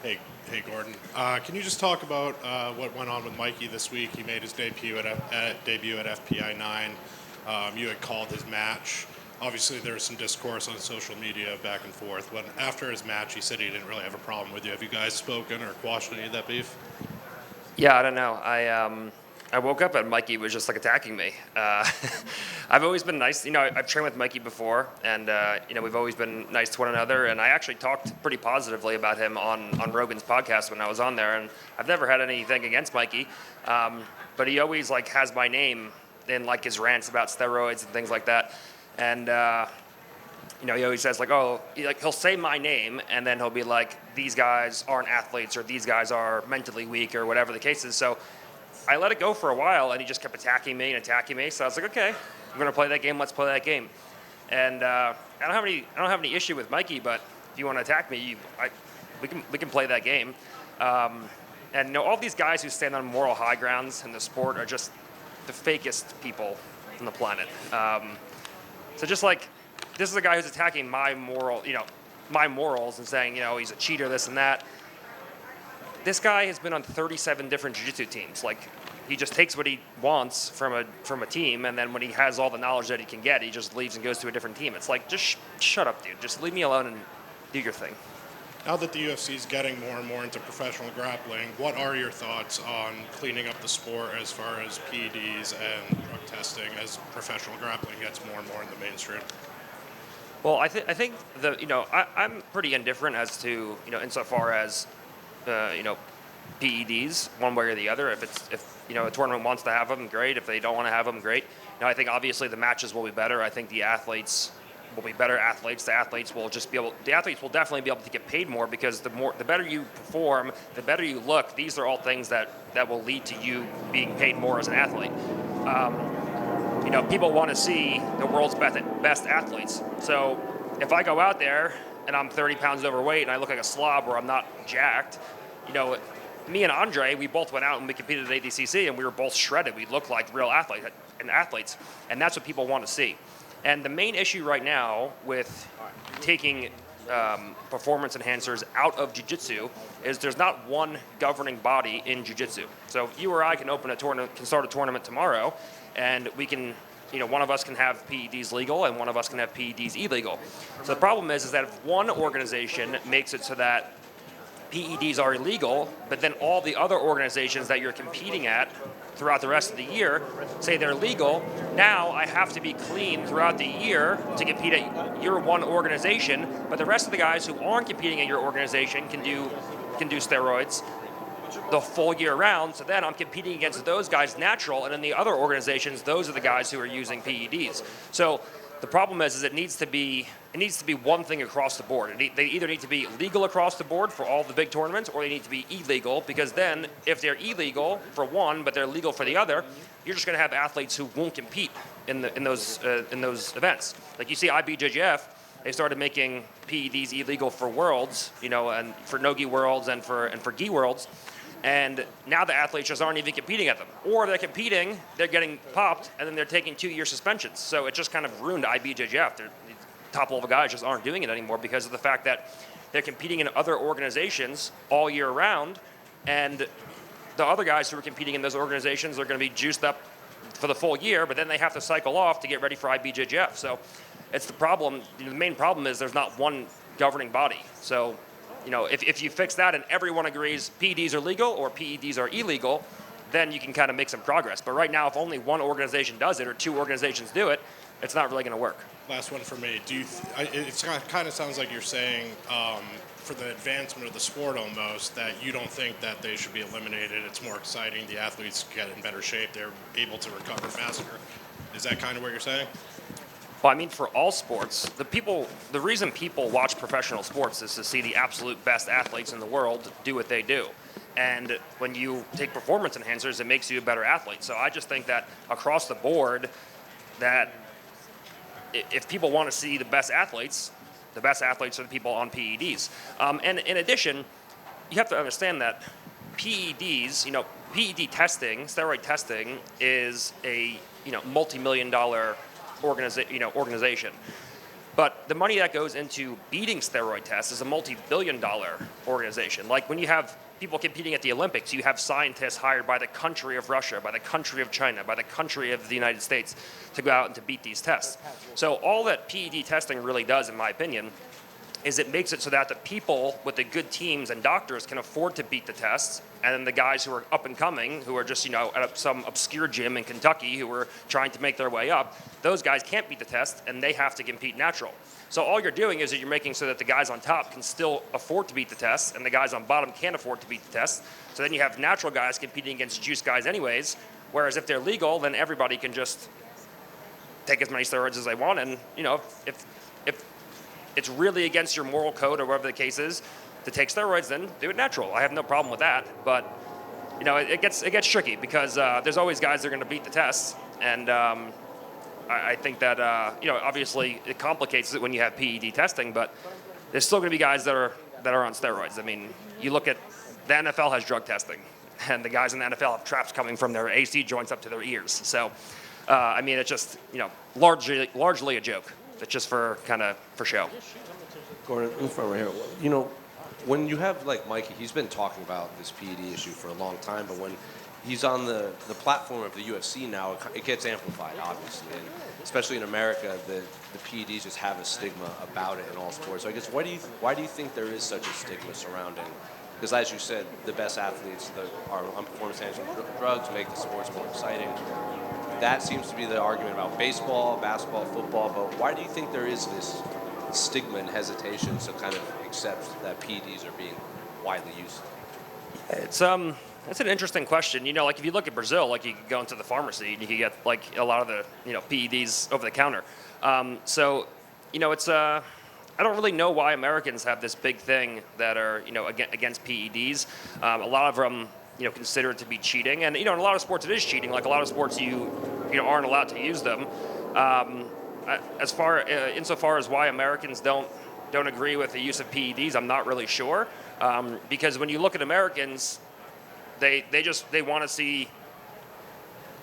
Hey, Gordon. Can you just talk about what went on with Mikey this week? He made his debut at FPI 9. You had called his match. Obviously, there was some discourse on social media back and forth. When after his match, he said he didn't really have a problem with you. Have you guys spoken or quashed any of that beef? Yeah, I don't know. I woke up and Mikey was just like attacking me. I've always been nice. I've trained with Mikey before, and we've always been nice to one another. And I actually talked pretty positively about him on Rogan's podcast when I was on there. And I've never had anything against Mikey, but he always has my name in his rants about steroids and things like that. And he always says he'll say my name and then he'll be like, these guys aren't athletes or these guys are mentally weak or whatever the case is. So I let it go for a while, and he just kept attacking me. So I was like, okay, I'm gonna play that game. Let's play that game. And I don't have any issue with Mikey, but if you want to attack me, we can play that game. And all these guys who stand on moral high grounds in the sport are just the fakest people on the planet. So just this is a guy who's attacking my morals and saying he's a cheater, this and that. This guy has been on 37 different jiu-jitsu teams. He just takes what he wants from a team, and then when he has all the knowledge that he can get, he just leaves and goes to a different team. It's just shut up, dude. Just leave me alone and do your thing. Now that the UFC is getting more and more into professional grappling, what are your thoughts on cleaning up the sport as far as PEDs and drug testing as professional grappling gets more and more in the mainstream? Well, I think I'm pretty indifferent as to insofar as PEDs one way or the other. If a tournament wants to have them, great. If they don't want to have them, great. I think obviously the matches will be better. I think the athletes will be better athletes. The athletes will definitely be able to get paid more, because the better you perform, the better you look. These are all things that will lead to you being paid more as an athlete. People want to see the world's best athletes. So if I go out there and I'm 30 pounds overweight and I look like a slob or I'm not jacked, me and Andre, we both went out and we competed at ADCC and we were both shredded. We looked like real athletes, and that's what people want to see. And the main issue right now with taking performance enhancers out of jiu-jitsu is there's not one governing body in jiu-jitsu. So you or I can start a tournament tomorrow, and we can, one of us can have PEDs legal and one of us can have PEDs illegal. So the problem is that if one organization makes it so that PEDs are illegal, but then all the other organizations that you're competing at throughout the rest of the year say they're legal, now I have to be clean throughout the year to compete at your one organization, but the rest of the guys who aren't competing at your organization can do steroids the full year round. So then I'm competing against those guys natural, and in the other organizations, those are the guys who are using PEDs. So the problem is it needs to be one thing across the board. They either need to be legal across the board for all the big tournaments, or they need to be illegal, because then if they're illegal for one but they're legal for the other, you're just going to have athletes who won't compete in those events. Like you see IBJJF, they started making PEDs illegal for worlds, and for no-gi worlds and for gi worlds. And now the athletes just aren't even competing at them. Or they're competing, they're getting popped, and then they're taking 2-year suspensions. So it just kind of ruined IBJJF. The top-level guys just aren't doing it anymore because of the fact that they're competing in other organizations all year round, and the other guys who are competing in those organizations are going to be juiced up for the full year, but then they have to cycle off to get ready for IBJJF. So it's the problem. The main problem is there's not one governing body. So if you fix that and everyone agrees PEDs are legal or PEDs are illegal, then you can kind of make some progress. But right now, if only one organization does it or two organizations do it, it's not really going to work. Last one for me. It kind of sounds like you're saying for the advancement of the sport almost, that you don't think that they should be eliminated. It's more exciting. The athletes get in better shape. They're able to recover faster. Is that kind of what you're saying? Well, I mean, for all sports, the reason people watch professional sports is to see the absolute best athletes in the world do what they do. And when you take performance enhancers, it makes you a better athlete. So I just think that across the board, that if people want to see the best athletes are the people on PEDs. And in addition, you have to understand that PEDs, PED testing, steroid testing, is a multi-million-dollar organization. But the money that goes into beating steroid tests is a multi-billion-dollar organization. Like when you have people competing at the Olympics, you have scientists hired by the country of Russia, by the country of China, by the country of the United States to go out and to beat these tests. So all that PED testing really does, in my opinion, is it makes it so that the people with the good teams and doctors can afford to beat the tests, and then the guys who are up and coming, who are just, at some obscure gym in Kentucky who are trying to make their way up, those guys can't beat the test, and they have to compete natural. So all you're doing is that you're making so that the guys on top can still afford to beat the test, and the guys on bottom can't afford to beat the test. So then you have natural guys competing against juice guys anyways, whereas if they're legal, then everybody can just take as many steroids as they want, and if it's really against your moral code or whatever the case is to take steroids, then do it natural. I have no problem with that. But it gets tricky because there's always guys that are going to beat the tests, and I think that obviously it complicates it when you have PED testing. But there's still going to be guys that are on steroids. I mean, you look at the NFL has drug testing, and the guys in the NFL have traps coming from their AC joints up to their ears. So I mean, it's just largely a joke. It's just for show. Gordon, in front right here. When you have like Mikey, he's been talking about this PED issue for a long time, but when he's on the platform of the UFC now, it gets amplified, obviously, and especially in America, the PEDs just have a stigma about it in all sports. So I guess why do you think there is such a stigma surrounding? Because as you said, the best athletes are on performance-enhancing drugs make the sports more exciting. That seems to be the argument about baseball, basketball, football, but why do you think there is this stigma and hesitation to kind of accept that PEDs are being widely used? That's an interesting question. Like if you look at Brazil, like you could go into the pharmacy and you can get like a lot of the PEDs over the counter. So it's I don't really know why Americans have this big thing that are against PEDs. A lot of them consider it to be cheating, and in a lot of sports it is cheating. Like a lot of sports you aren't allowed to use them. Insofar as why Americans don't agree with the use of PEDs, I'm not really sure. Because when you look at Americans, they want to see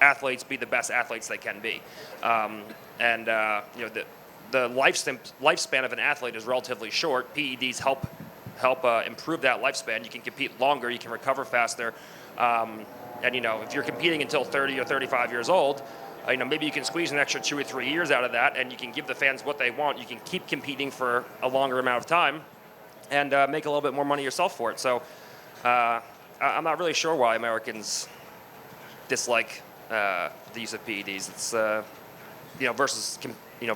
athletes be the best athletes they can be, and the lifespan of an athlete is relatively short. PEDs help improve that lifespan. You can compete longer, you can recover faster, and if you're competing until 30 or 35 years old, maybe you can squeeze an extra 2 or 3 years out of that, and you can give the fans what they want. You can keep competing for a longer amount of time, and make a little bit more money yourself for it. So I'm not really sure why Americans dislike the use of PEDs. It's versus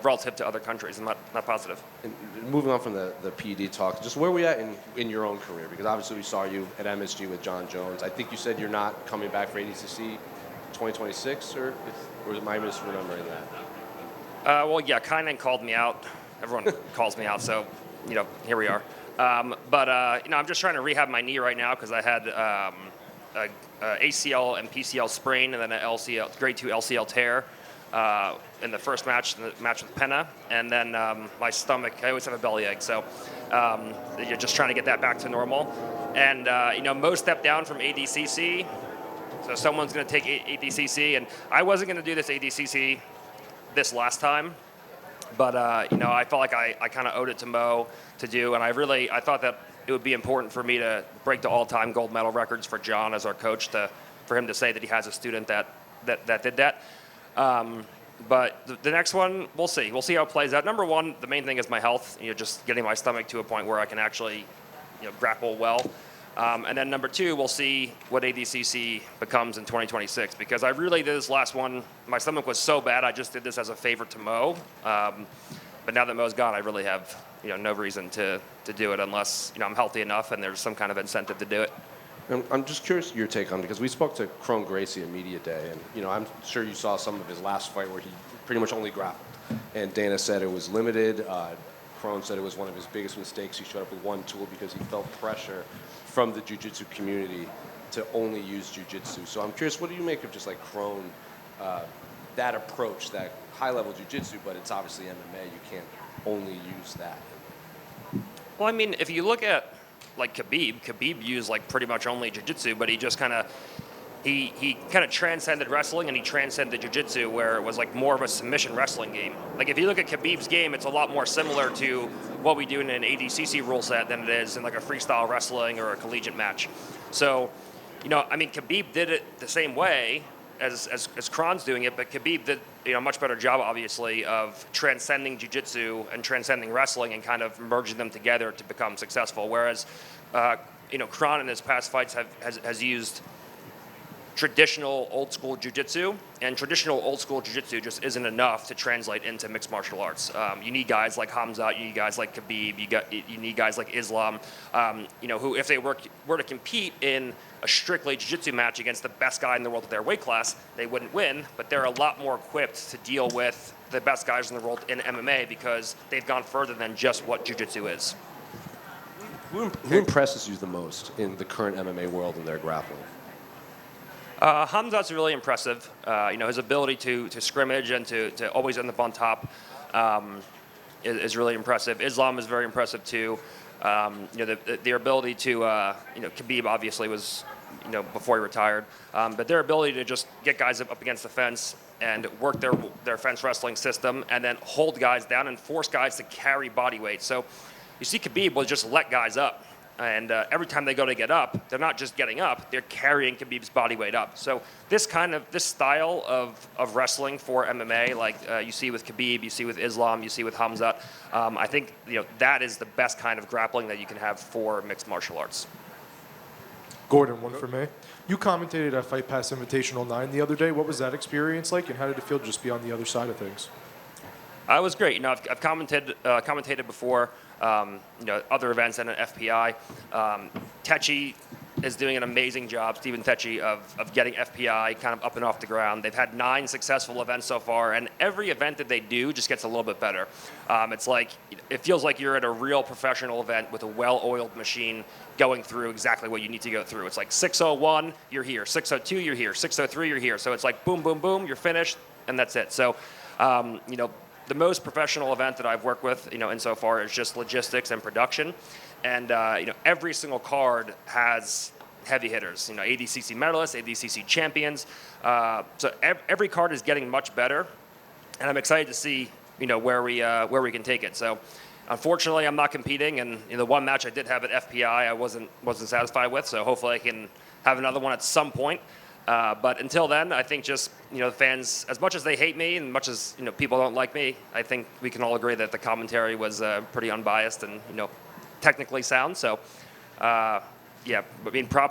relative to other countries. I'm not positive. And moving on from the PED talk, just where are we at in your own career? Because obviously we saw you at MSG with John Jones. I think you said you're not coming back for ADCC 2026, or am I misremembering that? Well, yeah, Kynan called me out. Everyone calls me out, so here we are. But I'm just trying to rehab my knee right now because I had a ACL and PCL sprain, and then an LCL, grade 2 LCL tear in the first match, the match with Penna, and then my stomach. I always have a bellyache, so you're just trying to get that back to normal. And Mo stepped down from ADCC, so someone's going to take ADCC, and I wasn't going to do this ADCC this last time. But I felt like I kind of owed it to Mo to do, and I thought that it would be important for me to break the all-time gold medal records for John as our coach, for him to say that he has a student that did that. But the next one, we'll see. We'll see how it plays out. Number one, the main thing is my health. Just getting my stomach to a point where I can actually grapple well. And then number two, we'll see what ADCC becomes in 2026, because I really did this last one. My stomach was so bad, I just did this as a favor to Mo. But now that Mo's gone, I really have no reason to do it unless I'm healthy enough and there's some kind of incentive to do it. I'm just curious your take on it, because we spoke to Crone Gracie at Media Day, and I'm sure you saw some of his last fight where he pretty much only grappled. And Dana said it was limited. Crone said it was one of his biggest mistakes. He showed up with one tool because he felt pressure from the jiu-jitsu community to only use jiu-jitsu. So I'm curious, what do you make of just like Crone, that approach, that high-level jiu-jitsu, but it's obviously MMA, you can't only use that? Well, I mean, if you look at like Khabib used like pretty much only jiu-jitsu, but he he kind of transcended wrestling and he transcended jiu-jitsu, where it was like more of a submission wrestling game. Like if you look at Khabib's game, it's a lot more similar to what we do in an ADCC rule set than it is in like a freestyle wrestling or a collegiate match. So, I mean, Khabib did it the same way as Kron's doing it, but Khabib did a much better job, obviously, of transcending jiu-jitsu and transcending wrestling and kind of merging them together to become successful. Whereas, Kron in his past fights has used traditional old school jiu-jitsu, and traditional old school jiu-jitsu just isn't enough to translate into mixed martial arts. You need guys like Hamza, you need guys like Khabib, you need guys like Islam, who if they were to compete in a strictly jiu-jitsu match against the best guy in the world at their weight class, they wouldn't win, but they're a lot more equipped to deal with the best guys in the world in MMA because they've gone further than just what jiu-jitsu is. Who impresses you the most in the current MMA world in their grappling? Hamza's really impressive. His ability to scrimmage and to always end up on top is really impressive. Islam is very impressive too. Their ability to, Khabib obviously was, before he retired, but their ability to just get guys up against the fence and work their fence wrestling system and then hold guys down and force guys to carry body weight. So you see Khabib will just let guys up. And every time they go to get up, they're not just getting up, they're carrying Khabib's body weight up. So this style of wrestling for MMA, like you see with Khabib, you see with Islam, you see with Hamza, I think that is the best kind of grappling that you can have for mixed martial arts. Gordon, one for me. You commentated at Fight Pass Invitational 9 the other day. What was that experience like, and how did it feel to just be on the other side of things? It was great. I've commentated before, other events and at FPI. Techi is doing an amazing job, Stephen Techi, of getting FPI kind of up and off the ground. They've had 9 successful events so far, and every event that they do just gets a little bit better. It feels like you're at a real professional event with a well-oiled machine going through exactly what you need to go through. It's like 6:01, you're here. 6:02, you're here. 6:03, you're here. So it's like boom, boom, boom, you're finished, and that's it. So, the most professional event that I've worked with, insofar as just logistics and production. And, every single card has heavy hitters, ADCC medalists, ADCC champions. So every card is getting much better. And I'm excited to see, where we can take it. So unfortunately, I'm not competing. And the one match I did have at FPI, I wasn't satisfied with. So hopefully I can have another one at some point. But until then, I think just, the fans, as much as they hate me and much as, people don't like me, I think we can all agree that the commentary was pretty unbiased and, technically sound. So, props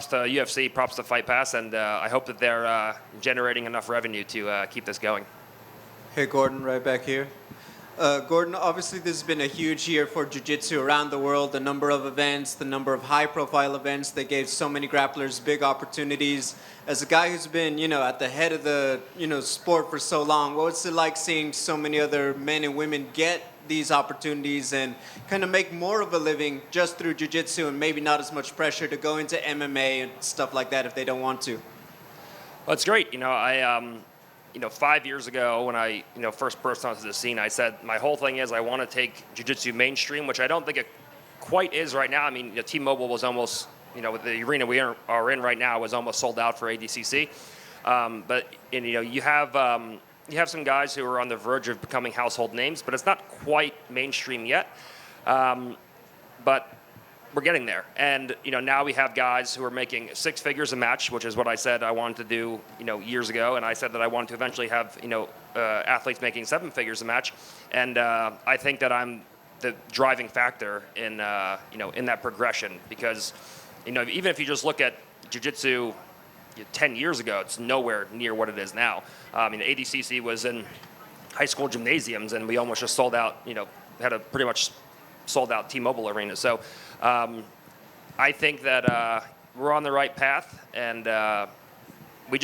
to UFC, props to Fight Pass, and I hope that they're generating enough revenue to keep this going. Hey, Gordon, right back here. Gordon, obviously this has been a huge year for jiu-jitsu around the world. The number of events, the number of high-profile events that gave so many grapplers big opportunities. As a guy who's been, at the head of the, sport for so long, what's it like seeing so many other men and women get these opportunities and kind of make more of a living just through jiu-jitsu and maybe not as much pressure to go into MMA and stuff like that if they don't want to? Well, it's great. 5 years ago when I, first burst onto the scene, I said my whole thing is I want to take jiu-jitsu mainstream, which I don't think it quite is right now. I mean, T-Mobile was almost, the arena we are in right now was almost sold out for ADCC. But you have some guys who are on the verge of becoming household names, but it's not quite mainstream yet. But we're getting there. And, now we have guys who are making 6 figures a match, which is what I said I wanted to do, years ago. And I said that I wanted to eventually have, athletes making 7 figures a match. And I think that I'm the driving factor in, in that progression because, even if you just look at jiu-jitsu 10 years ago, it's nowhere near what it is now. ADCC was in high school gymnasiums and we almost just sold out, had a pretty much sold out T-Mobile arena. So I think that we're on the right path, and we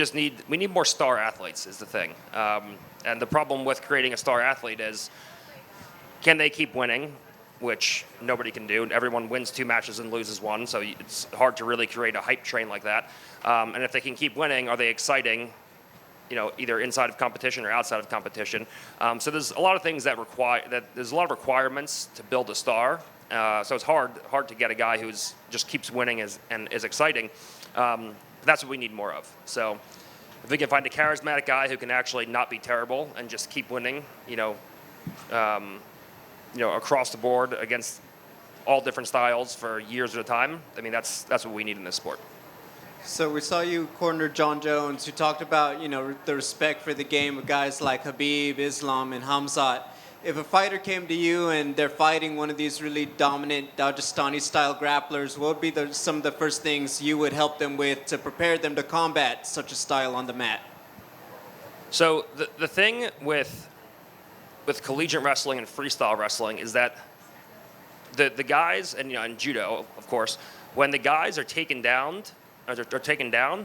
need more star athletes is the thing. And the problem with creating a star athlete is, can they keep winning, which nobody can do. Everyone wins 2 matches and loses 1, so it's hard to really create a hype train like that. And if they can keep winning, are they exciting? Either inside of competition or outside of competition. So there's a lot of things there's a lot of requirements to build a star. So it's hard to get a guy who's just keeps winning and is exciting. But that's what we need more of. So if we can find a charismatic guy who can actually not be terrible and just keep winning, across the board against all different styles for years at a time, I mean, that's what we need in this sport. So we saw you corner John Jones, who talked about, the respect for the game of guys like Khabib, Islam, and Hamzat. If a fighter came to you and they're fighting one of these really dominant Dagestani-style grapplers, what would be some of the first things you would help them with to prepare them to combat such a style on the mat? So the thing with collegiate wrestling and freestyle wrestling is that the guys, and in judo, of course, when the guys are taken down,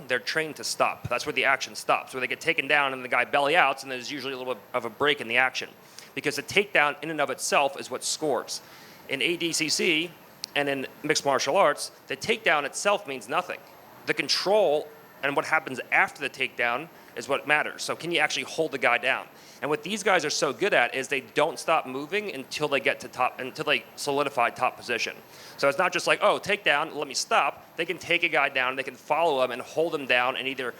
they're trained to stop. That's where the action stops, where they get taken down and the guy belly outs, and there's usually a little bit of a break in the action. Because the takedown in and of itself is what scores. In ADCC and in mixed martial arts, the takedown itself means nothing. The control and what happens after the takedown is what matters. So can you actually hold the guy down? And what these guys are so good at is they don't stop moving until they get to top, until they solidify top position. So it's not just like, oh, takedown, let me stop. They can take a guy down, they can follow him and hold him down and either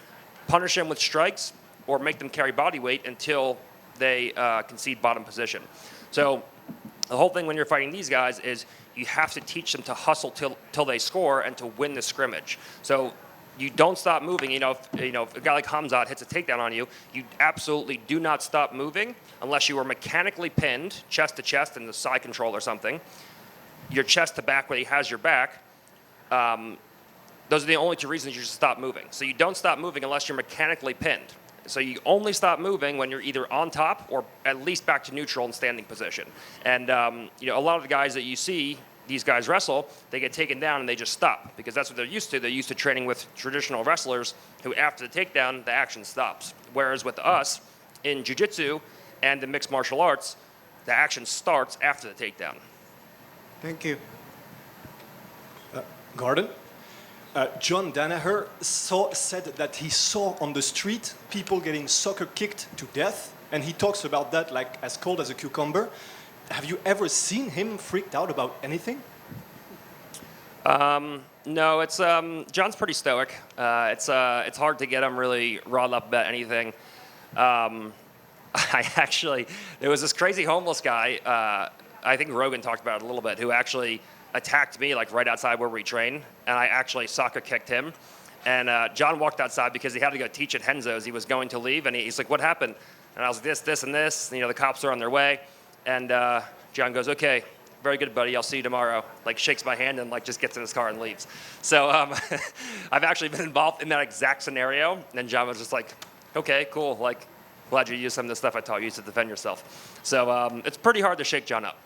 punish him with strikes or make them carry body weight until they concede bottom position. So the whole thing when you're fighting these guys is you have to teach them to hustle till they score and to win the scrimmage. So you don't stop moving. If a guy like Hamzat hits a takedown on you, you absolutely do not stop moving unless you are mechanically pinned, chest to chest in the side control or something. Your chest to back where he has your back. Those are the only two reasons you should stop moving. So you don't stop moving unless you're mechanically pinned. So you only stop moving when you're either on top or at least back to neutral and standing position. And a lot of the guys that you see, these guys wrestle, they get taken down and they just stop because that's what they're used to. They're used to training with traditional wrestlers who after the takedown, the action stops. Whereas with us, in jiu-jitsu and in mixed martial arts, the action starts after the takedown. Thank you. Gordon? John Danaher said that he saw on the street people getting soccer kicked to death, and he talks about that like as cold as a cucumber. Have you ever seen him freaked out about anything? No, it's John's pretty stoic. It's hard to get him really riled up about anything. There was this crazy homeless guy. I think Rogan talked about it a little bit, who actually attacked me like right outside where we train, and I actually soccer kicked him. And John walked outside because he had to go teach at Henzo's. He was going to leave, and he's like, "What happened?" And I was like, this, and this. The cops are on their way. And John goes, "Okay, very good, buddy. I'll see you tomorrow." Like shakes my hand and like just gets in his car and leaves. So I've actually been involved in that exact scenario. And John was just like, "Okay, cool. Like, glad you used some of the stuff I taught you to defend yourself." So it's pretty hard to shake John up.